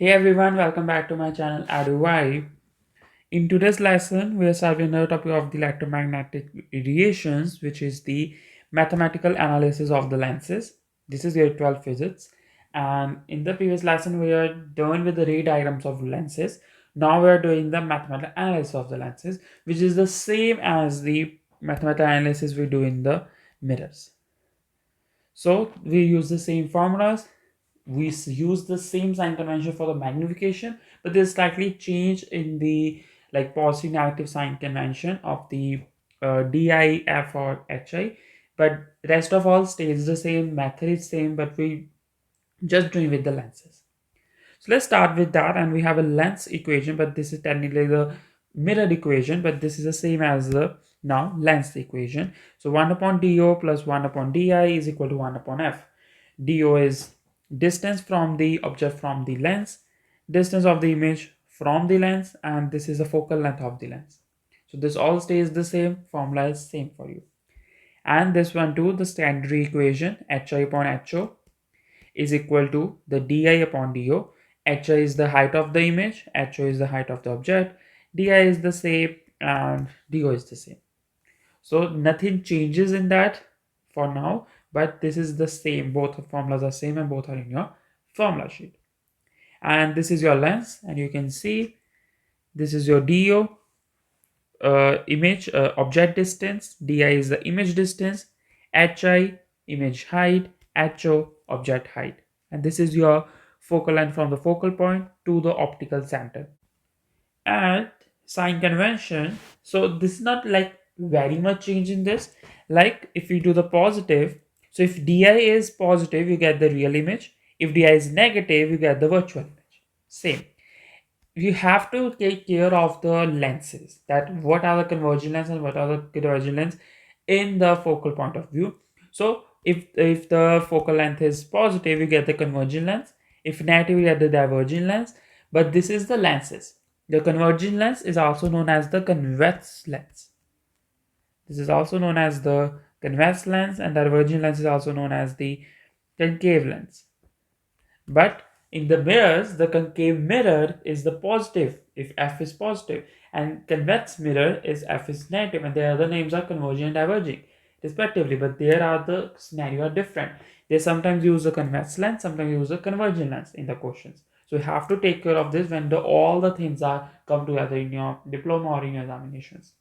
Hey everyone, welcome back to my channel EduVibe. In today's lesson, we are solving the topic of the electromagnetic radiations, which is the mathematical analysis of the lenses. This is grade 12 physics. And in the previous lesson, we are done with the ray diagrams of lenses. Now we are doing the mathematical analysis of the lenses, which is the same as the mathematical analysis we do in the mirrors. So we use the same formulas, we use the same sign convention for the magnification, but there's slightly change in the positive negative sign convention of the DIF or HI, but rest of all stays the same, method is same, but we just doing with the lenses. So let's start with that, and we have a lens equation, but this is technically the mirror equation, but this is the same as the now lens equation. So 1 upon DO plus 1 upon DI is equal to 1 upon F. DO is distance from the object from the lens, distance of the image from the lens, and this is the focal length of the lens. So this all stays the same, formula is same for you. And this one too, the standard equation HI upon HO is equal to the di upon do. Hi is the height of the image, HO is the height of the object, di is the same, and do is the same. So nothing changes in that for now, but this is the same. Both formulas are same and both are in your formula sheet. And this is your lens, and you can see this is your do, image object distance, di is the image distance, hi image height, ho object height, and this is your focal length from the focal point to the optical center. And sign convention, so this is not like very much change in this. Like if we do the positive, so if di is positive you get the real image, if di is negative you get the virtual image. Same, you have to take care of the lenses, that what are the convergent lens and what are the divergent lens in the focal point of view. So if the focal length is positive you get the convergent lens, if negative you get the divergent lens. But this is the lenses. The convergent lens is also known as the convex lens. This is also known as the convex lens, and the divergent lens is also known as the concave lens. But in the mirrors, the concave mirror is the positive if f is positive, and convex mirror is f is negative, and their other names are converging and diverging respectively. But there are the scenario are different. They sometimes use the convex lens, sometimes use the convergent lens in the questions. So you have to take care of this when all the things are come together in your diploma or in your examinations.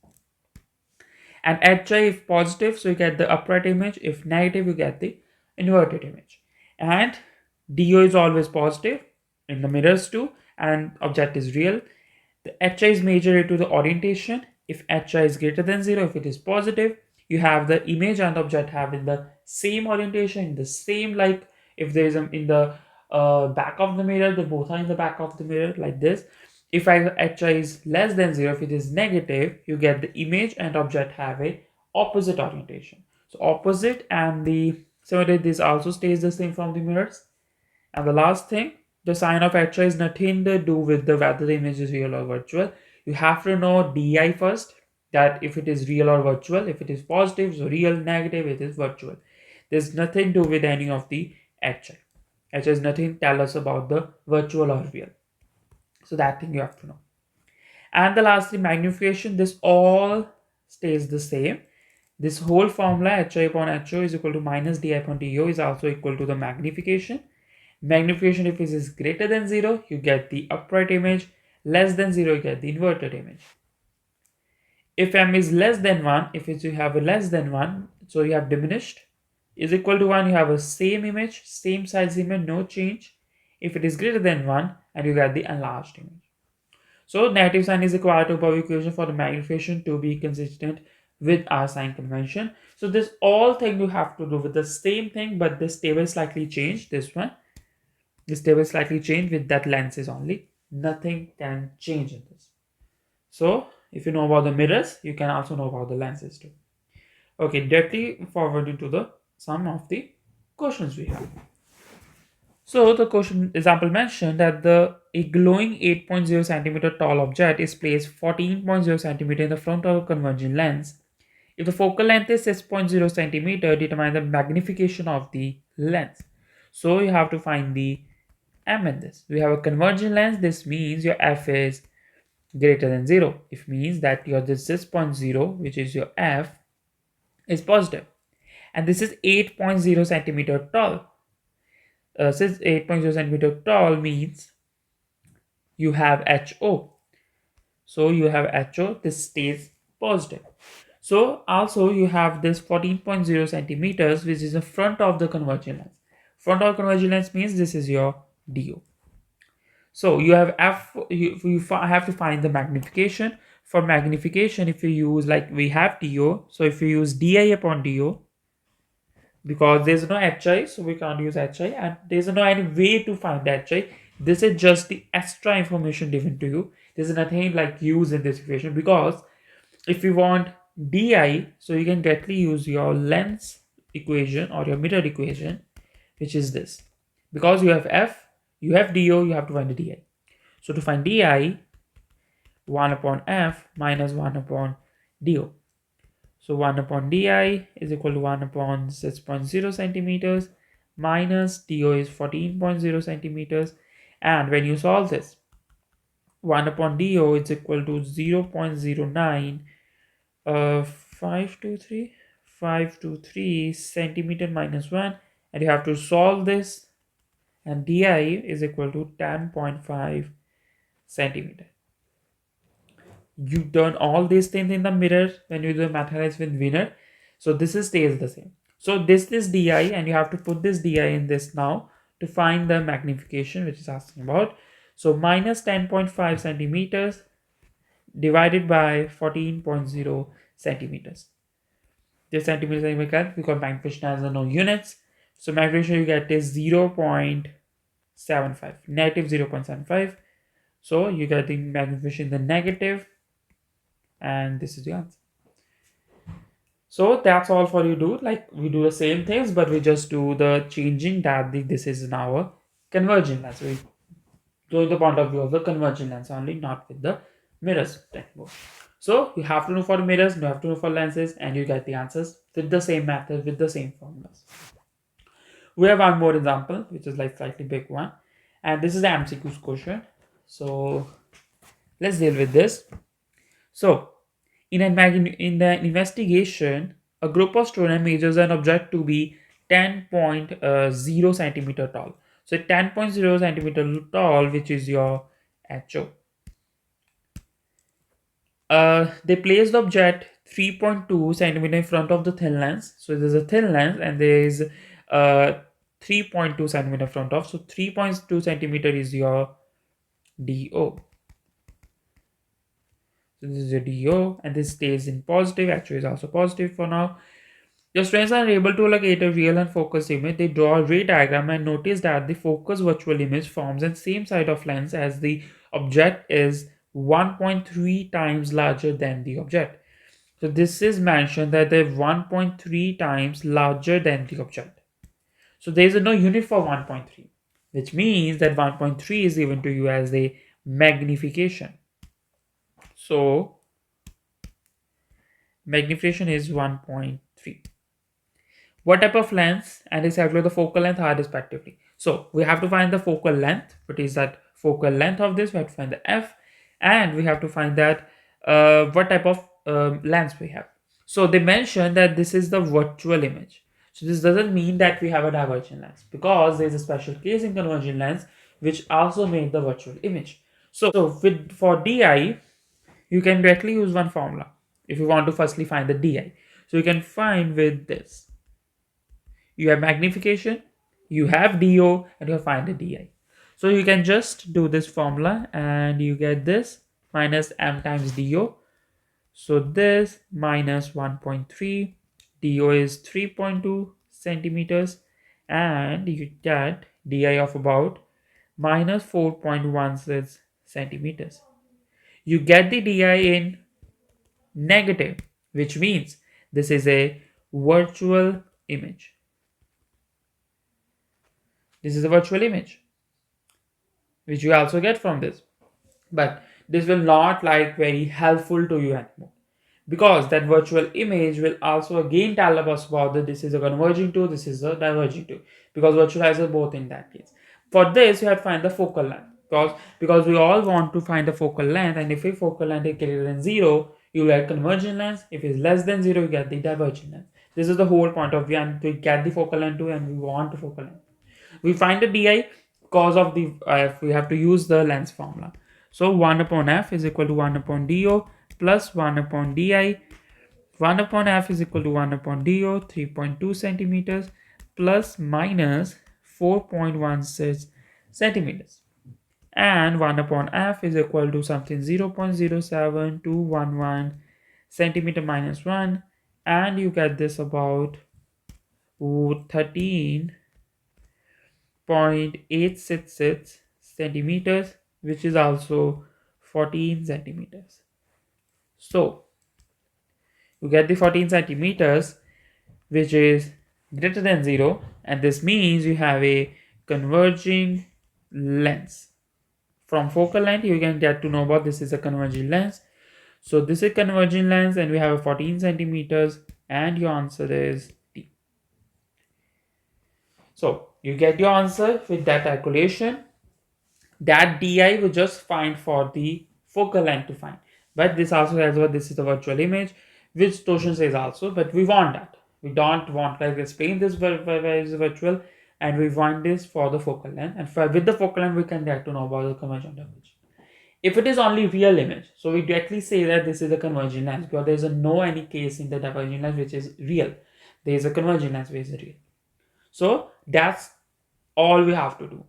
And HI if positive, so you get the upright image. If negative, you get the inverted image. And DO is always positive in the mirrors too, and object is real. The HI is measured to the orientation. If HI is greater than 0, if it is positive, you have the image and the object have in the same orientation, in the same, like if there is in the back of the mirror, they both are in the back of the mirror like this. If hi is less than 0, if it is negative, you get the image and object have a opposite orientation. So opposite, and the similarly this also stays the same from the mirrors. And the last thing, the sign of HI is nothing to do with the whether the image is real or virtual. You have to know DI first, that if it is real or virtual. If it is positive, so real, negative, it is virtual. There's nothing to do with any of the HI. HI is nothing tell us about the virtual or real. So that thing you have to know. And the last thing, magnification, this all stays the same. This whole formula HI upon HO is equal to minus DI upon DO is also equal to the magnification. Magnification, if it is greater than 0, you get the upright image. Less than 0, you get the inverted image. If m is less than 1, if you have a less than 1, so you have diminished, is equal to 1, you have a same image, same size image, no change. If it is greater than 1, and you get the enlarged image. So negative sign is required to above equation for the magnification to be consistent with our sign convention. So this all thing you have to do with the same thing, but this table slightly changed. This table slightly changed with that lenses only. Nothing can change in this. So if you know about the mirrors, you can also know about the lenses too. Okay, directly forwarding to the some of the questions we have. So the question example mentioned that a glowing 8.0 centimeter tall object is placed 14.0 centimeter in the front of a convergent lens. If the focal length is 6.0 centimeter, determine the magnification of the lens. So you have to find the m in this. We have a convergent lens. This means your f is greater than 0. It means that your this point 0, which is your f, is positive. And this is 8.0 centimeter tall. Since 8.0 centimeter tall means you have HO. So you have HO, this stays positive. So also you have this 14.0 centimeters, which is the front of the convergent lens. Front of convergent lens means this is your DO. So you have have to find the magnification. For magnification, if you use, like we have DO, so if you use DI upon DO, because there's no HI, so we can't use HI, and there's no any way to find HI. This is just the extra information given to you. There's nothing like use in this equation, because if you want DI, so you can directly use your lens equation or your mirror equation, which is this. Because you have F, you have DO, you have to find the DI. So to find DI, 1 upon F minus 1 upon DO. So 1 upon DI is equal to 1 upon 6.0 centimeters minus DO is 14.0 centimeters. And when you solve this, 1 upon DO is equal to 0.09 523 centimeter minus 1. And you have to solve this, and DI is equal to 10.5 centimeter. You done all these things in the mirror when you do mathematics with winner, so this is stays the same. So this is di, and you have to put this di in this now to find the magnification which is asking about. So minus 10.5 centimeters divided by 14.0 centimeters. This centimeters we get because magnification has no units, so magnification you get is 0.75, negative 0.75. So you get the magnification in the negative, and this is the answer. So that's all for you do. Like we do the same things, but we just do the changing that this is now a convergent lens. We do the point of view of the convergent lens only, not with the mirrors anymore. So you have to know for mirrors, you have to know for lenses, and you get the answers with the same method, with the same formulas. We have one more example, which is like slightly big one, and this is the MCQ's question. So let's deal with this. So in the investigation, a group of students measures an object to be 10.0 centimeter tall. So 10.0 centimeter tall, which is your HO. They place the object 3.2 centimeter in front of the thin lens. So there's a thin lens, and there is 3.2 centimeter in front of. So 3.2 centimeter is your DO. So this is your DO, and this stays in positive. Actually, is also positive for now. Your students are able to locate a real and focused image. They draw a ray diagram and notice that the focused virtual image forms on same side of lens as the object is 1.3 times larger than the object. So this is mentioned that they're 1.3 times larger than the object. So there is no unit for 1.3, which means that 1.3 is given to you as a magnification. So magnification is 1.3. What type of lens and its calculate the focal length are respectively. So we have to find the focal length. What is that focal length of this? We have to find the f, and we have to find that what type of lens we have. So they mentioned that this is the virtual image. So this doesn't mean that we have a divergent lens, because there is a special case in convergent lens which also made the virtual image. So for DI, you can directly use one formula if you want to firstly find the DI. So you can find with this. You have magnification, you have DO, and you find the DI. So you can just do this formula, and you get this minus m times DO. So this minus 1.3, DO is 3.2 centimeters, and you get DI of about minus 4.16 centimeters. You get the DI in negative, which means this is a virtual image. This is a virtual image, which you also get from this. But this will not like very helpful to you anymore, because that virtual image will also again tell us about that this is a converging to, this is a diverging to, because virtualizer both in that case. For this, you have to find the focal length, because we all want to find the focal length, and if your focal length is greater than 0, you get convergent length. If it's less than 0, you get the divergent length. This is the whole point of view, and we get the focal length too, and we want the focal length. We find the di because of the we have to use the length formula. So 1 upon f is equal to 1 upon do plus 1 upon di. 1 upon f is equal to 1 upon do, 3.2 centimeters plus minus 4.16 centimeters. And 1 upon f is equal to something 0.07211 centimeter minus 1. And you get this about 13.866 centimeters, which is also 14 centimeters. So you get the 14 centimeters, which is greater than 0, and this means you have a converging lens. From focal length, you can get to know about this is a converging lens. So this is converging lens, and we have a 14 centimeters, and your answer is D. So you get your answer with that calculation. That di we just find for the focal length to find. But this also has what this is the virtual image, which Toshin says also, but we want that. We don't want like explain this is virtual, and we want this for the focal length. And with the focal length, we can get to know about the convergent image. If it is only real image, so we directly say that this is a convergent lens, because there is no any case in the divergent lens which is real. There is a convergent lens which is real. So that's all we have to do.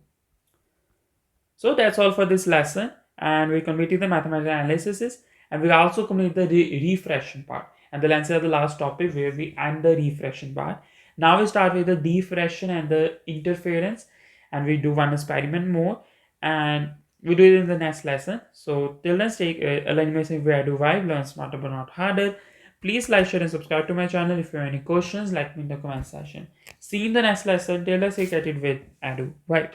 So that's all for this lesson, and we completed the mathematical analysis, and we also completed the refraction part. And the lenses are the last topic where we end the refraction part. Now we start with the diffraction and the interference, and we do one experiment more, and we do it in the next lesson. So till then, stay elimination where EduVibe, learn smarter but not harder. Please like, share, and subscribe to my channel. If you have any questions, let me in the comment section. See you in the next lesson. Till then, stay connected with EduVibe.